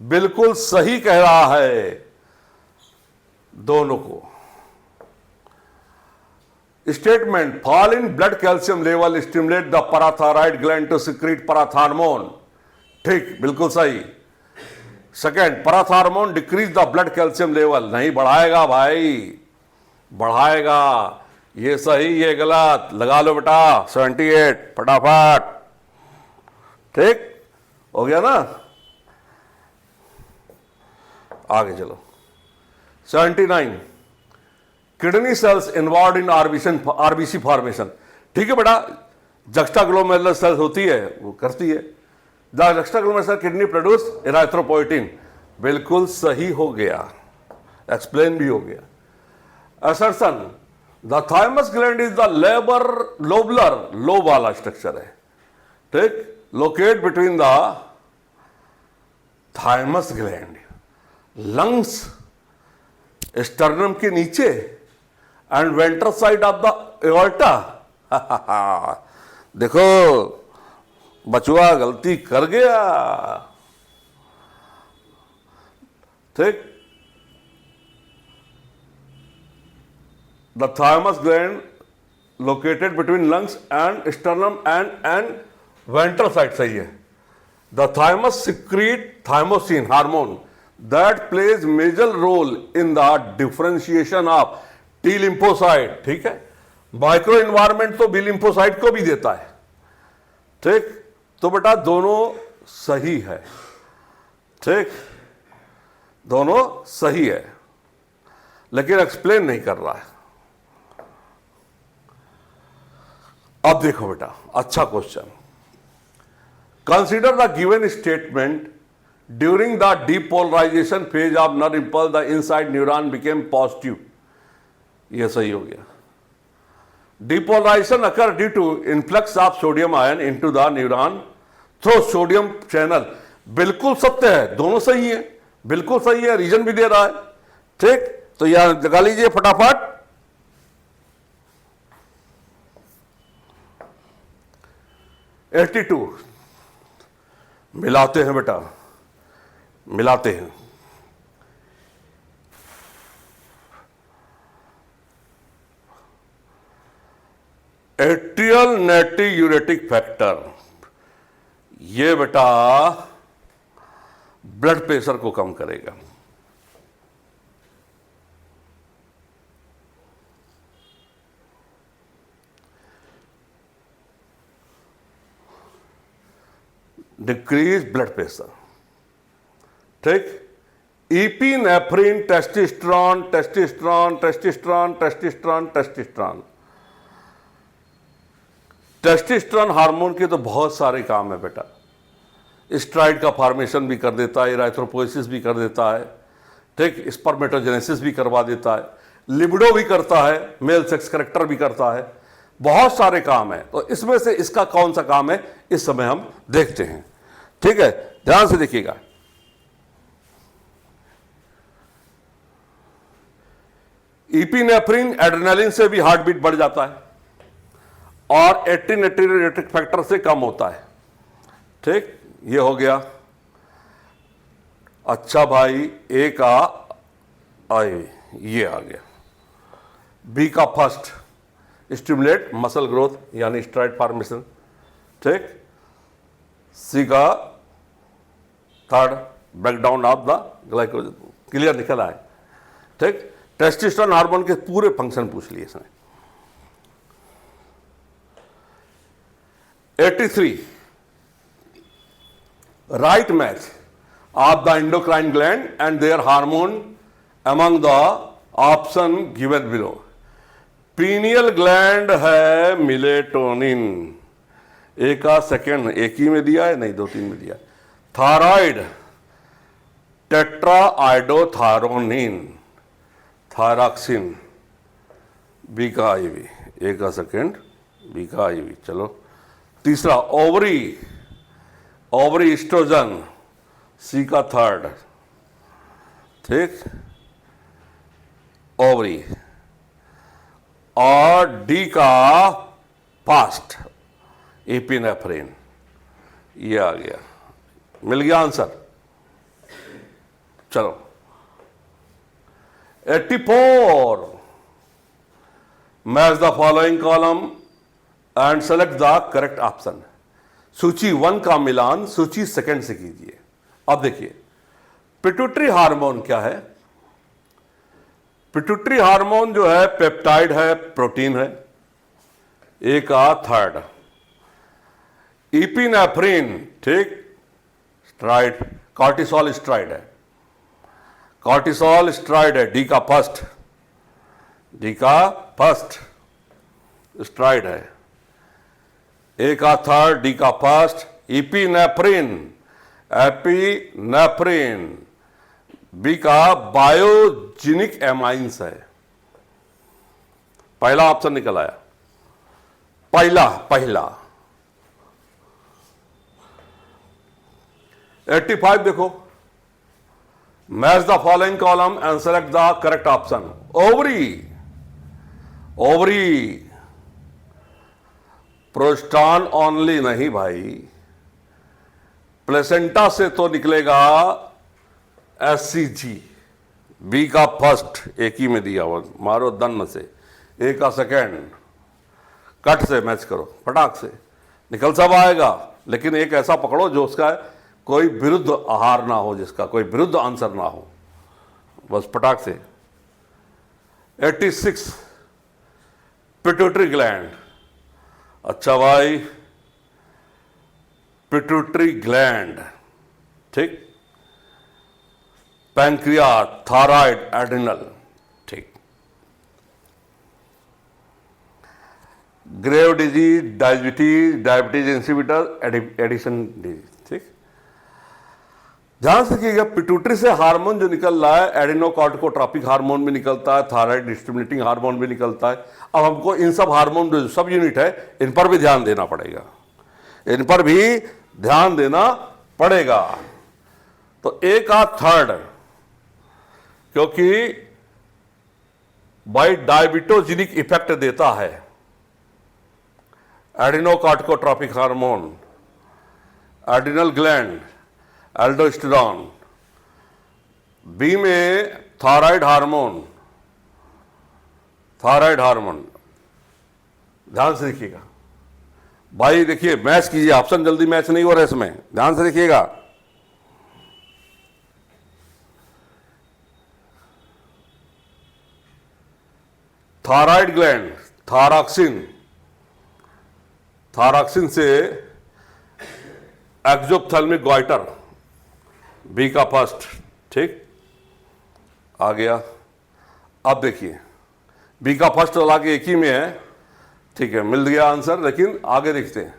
बिल्कुल सही कह रहा है दोनों को। Statement, fall in blood calcium level stimulate the parathyroid gland to secrete parathormone, ठीक, बिल्कुल सही। Second, parathormone decrease the blood calcium level, नहीं बढ़ाएगा भाई, बढ़ाएगा, ये सही ये गलत, लगा लो बेटा 78 फटाफट, ठीक हो गया ना। आगे चलो, 79, kidney cells involve in RBC formation, ठीक है बेटा, जक्स्टाग्लोमेरुलर सेल्स होती है, वो करती है। The juxtaglomerular cell kidney produce erythropoietin, बिल्कुल सही हो गया, एक्सप्लेन भी हो गया। Assertion, the thymus gland is the lobular, lobe वाला स्ट्रक्चर है, ठीक, locate between the thymus gland, lungs sternum के नीचे and ventral side of the aorta. देखो बचुआ गलती कर गया, ठीक। The thymus gland located between lungs and sternum and ventral side, सही है। The thymus secrete thymosin hormone that plays major role in the differentiation of T lymphocyte, ठीक है। माइक्रो इन्वायरमेंट तो बी लिम्फोसाइट को भी देता है, ठीक। तो बेटा दोनों सही है, ठीक, दोनों सही है, लेकिन एक्सप्लेन नहीं कर रहा है। अब देखो बेटा, अच्छा question. Consider the given statement during the depolarization phase of nerve impulse the inside neuron became positive. यह सही हो गया। Depolarization occur due to influx of sodium ion into the neuron through sodium channel। बिल्कुल सत्य है, दोनों सही है, बिल्कुल सही है, रीजन भी दे रहा है, ठीक। तो यहां लगा लीजिए फटाफट। 82 मिलाते हैं बेटा, मिलाते हैं। एट्रियल नाट्रियूरेटिक फैक्टर, ये बेटा ब्लड प्रेशर को कम करेगा। डिक्रीज ब्लड प्रेशर, ठीक। Epinephrine, testosterone, testosterone, testosterone, testosterone, testosterone. Testosterone hormone के तो बहुत सारे काम है बेटा। स्ट्राइड का फॉर्मेशन भी कर देता है, इराइथ्रोपोइसिस भी कर देता है, ठीक, स्पर्मेटोजेनेसिस भी करवा देता है, लिबिडो भी करता है, मेल सेक्स कैरेक्टर भी करता है, बहुत सारे काम है। तो इसमें से इसका कौन सा काम है इस समय हम देखते हैं, ठीक है। ध्यान से देखिएगा। इपिनेफ्रिन एड्रेनालिन से भी हार्ट बीट बढ़ जाता है और एंटीनेट्रियोरेटिक फैक्टर से कम होता है, ठीक। ये हो गया। अच्छा भाई, ए का आई ये आ गया। बी का फर्स्ट स्टिमुलेट मसल ग्रोथ यानी स्ट्राइड फॉर्मेशन, ठीक। सी का third breakdown of the glycogen, clear निकल आए, ठीक। टेस्टोस्टेरोन हार्मोन के पूरे फंक्शन पूछ लिए इसने। 83 right match of the endocrine gland and their hormone among the option given below। Pineal gland है मिलेटोनिन, एक का सेकेंड एक ही में दिया है, नहीं 2-3 में दिया। थायराइड टेट्राआइडोथायरोनिन, थायरॉक्सिन, बी का आईवी, ए का सेकेंड, बी का आईवी। चलो तीसरा ओवरी, ओवरी एस्ट्रोजन, सी का थर्ड, ठीक, ओवरी। और डी का फास्ट एपिनेफ्रिन, ये आ गया, मिल गया आंसर। चलो 84 match the following column and select the correct option. सूची 1 का मिलान सूची 2 से कीजिए। अब देखिए पिट्यूटरी हार्मोन क्या है। पिट्यूटरी हार्मोन जो है पेप्टाइड है, प्रोटीन है, ए का थर्ड। इपिनेफ्रिन, ठीक, स्ट्राइड, कॉर्टिसोल स्ट्राइड है, कॉर्टिसोल स्ट्राइड है, डी का फर्स्ट, डी का फर्स्ट स्ट्राइड है, ए का थर्ड, डी का फर्स्ट। इपिनेफ्रिन, एपिनेफ्रिन, बी का बायोजेनिक एमाइंस है। पहला ऑप्शन निकल आया, पहला 85 देखो, match the following column and select the correct option. Ovary, ovary prostate only नहीं भाई, प्लेसेंटा से तो निकलेगा एससीजी। बी का फर्स्ट एक ही में दिया हुआ, मारो दन्न से, ए का सेकेंड, कट से मैच करो, फटाक से निकल सब आएगा, लेकिन एक ऐसा पकड़ो जो उसका कोई विरुद्ध आहार ना हो, जिसका कोई विरुद्ध आंसर ना हो, बस फटाक से। 86 पिट्यूटरी ग्लैंड। अच्छा भाई, पिट्यूटरी ग्लैंड, ठीक। पैंक्रियास, थायराइड, एड्रिनल, ठीक। Grave disease, diabetes insipidus, Addison disease, ठीक। ध्यान से रखिएगा, पिट्यूटरी से हार्मोन जो निकल रहा है, एडिनोकॉर्टिकोट्रॉपिक हार्मोन भी निकलता है, थायराइड स्टिमुलेटिंग हार्मोन भी निकलता है। अब हमको इन सब हार्मोन जो सब यूनिट है, इन पर भी ध्यान देना पड़ेगा, इन पर भी ध्यान देना पड़ेगा। तो एक आध थर्ड, क्योंकि बाई डायबिटोजेनिक इफेक्ट देता है adrenocorticotropic hormone, adrenal gland, aldosterone, B में थायराइड हार्मोन, ध्यान से देखिएगा भाई। देखिए, मैच कीजिए, ऑप्शन जल्दी मैच नहीं हो रहा है इसमें, ध्यान से देखिएगा। थायराइड ग्लैंड, थायरॉक्सिन से एक्सोप्थेल्मिक गॉइटर, बी का फर्स्ट, ठीक। आ गया। अब देखिए, बी का फर्स्ट वाला के एक ही में है, ठीक है, मिल गया आंसर। लेकिन आगे देखते हैं,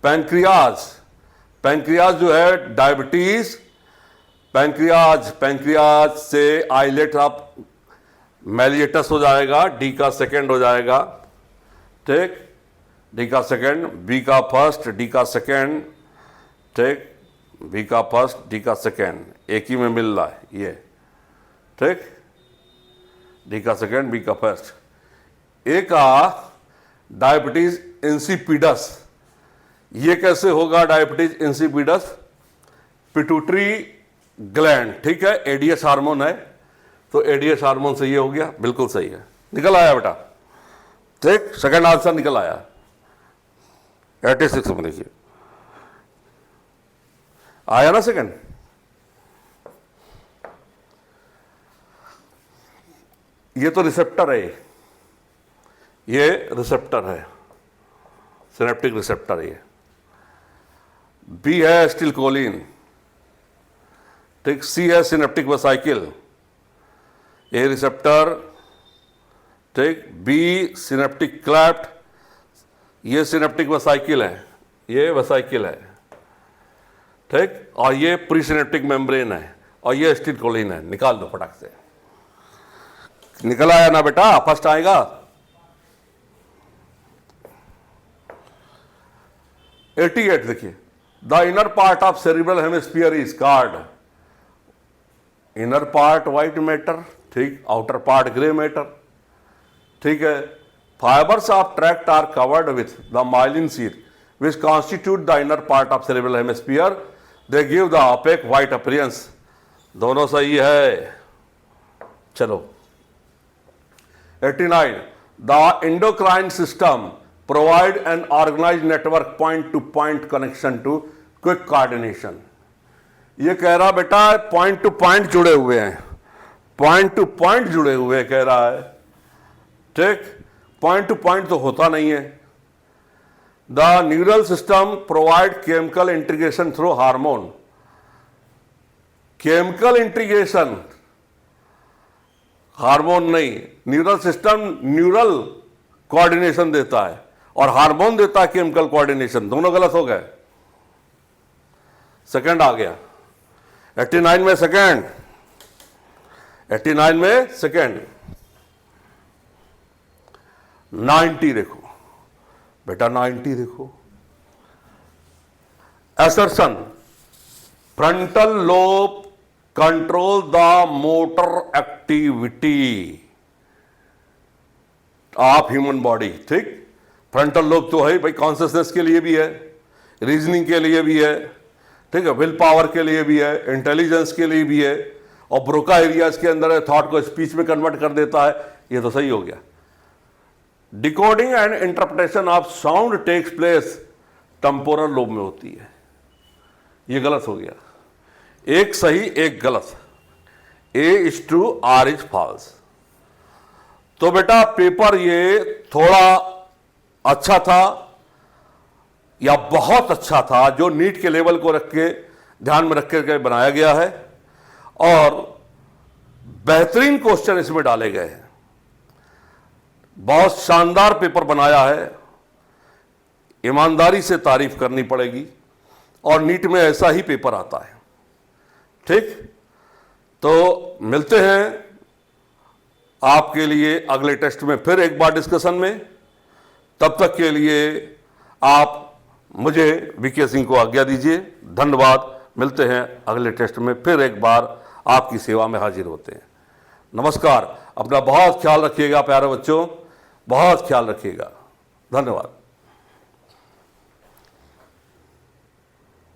पैंक्रियाज जो है डायबिटीज, पैंक्रियाज से आइलेट ऑफ मेलिएटस हो जाएगा, डी का सेकंड हो जाएगा, ठीक। डी का सेकंड, बी का फर्स्ट, डी का सेकंड, ठीक। बी का फर्स्ट, डी का सेकंड, एक ही में मिल रहा है ये, ठीक। डी का सेकंड, बी का फर्स्ट। ए का डायबिटीज इंसिपिडस, ये कैसे होगा डायबिटीज इंसिपिडस? पिट्यूटरी ग्लैंड, ठीक है, एडीएस हार्मोन है, तो एडीएस हार्मोन से ये हो गया, बिल्कुल सही है, निकल आया बेटा, ठीक। सेकंड आंसर निकल आया 86 में। देखिए आया ना सेकंड। ये तो रिसेप्टर है, ये रिसेप्टर है, सिनेप्टिक रिसेप्टर है। ये बी है एसिटिलकोलिन, ठीक। सी है सिनेप्टिक वेसाइकिल, ए रिसेप्टर, ठीक। बी सिनेप्टिक क्लैफ्ट, ये सिनेप्टिक वेसाइकिल है, ये वेसाइकिल है, ठीक। और ये प्रीसिनेप्टिक मेम्ब्रेन है, और ये एसिटिलकोलिन है। निकाल दो फटाक से, निकल आया ना बेटा, फर्स्ट आएगा। 88 देखिए, the inner part of cerebral hemisphere is called, inner part white matter, ठीक, आउटर पार्ट ग्रे मैटर, ठीक है। Fibres of tract are covered with the myelin sheath which constitute the inner part of cerebral hemisphere, they give the opaque white appearance। दोनों सही है। चलो 89, the endocrine system provide an organized network point to point connection to quick coordination। ये कह रहा बेटा point to point जुड़े हुए हैं, पॉइंट टू पॉइंट जुड़े हुए कह रहा है, ठीक। पॉइंट टू पॉइंट तो होता नहीं है। The neural system provide chemical integration through hormone। chemical integration, hormone नहीं, न्यूरल सिस्टम न्यूरल कोऑर्डिनेशन देता है और हार्मोन देता है केमिकल कोऑर्डिनेशन, दोनों गलत हो गए। सेकंड आ गया 89 में, सेकंड 89 में सेकंड। 90 देखो बेटा, 90 देखो, assertion, frontal lobe control the motor activity of human body, ठीक। फ्रंटल लोब तो है भाई, कॉन्शियसनेस के लिए भी है, रीजनिंग के लिए भी है, ठीक है, विल पावर के लिए भी है, इंटेलिजेंस के लिए भी है, और ब्रोका एरियाज के अंदर है, थॉट को स्पीच में कन्वर्ट कर देता है। ये तो सही हो गया। Decoding and interpretation of sound takes place temporal lobe में होती है। ये गलत हो गया, एक सही एक गलत। A is true, R is false। तो बेटा पेपर ये थोड़ा अच्छा था या बहुत अच्छा था, जो नीट के लेवल को रख के ध्यान में रख के बनाया गया है, और बेहतरीन क्वेश्चन इसमें डाले गए हैं। बहुत शानदार पेपर बनाया है, ईमानदारी से तारीफ करनी पड़ेगी, और नीट में ऐसा ही पेपर आता है। ठीक, तो मिलते हैं आपके लिए अगले टेस्ट में फिर एक बार डिस्कशन में। तब तक के लिए आप मुझे वीके सिंह को आज्ञा दीजिए। धन्यवाद। मिलते हैं अगले टेस्ट में, फिर एक बार आपकी सेवा में हाजिर होते हैं। नमस्कार। अपना बहुत ख्याल रखिएगा प्यारे बच्चों, बहुत ख्याल रखिएगा। धन्यवाद।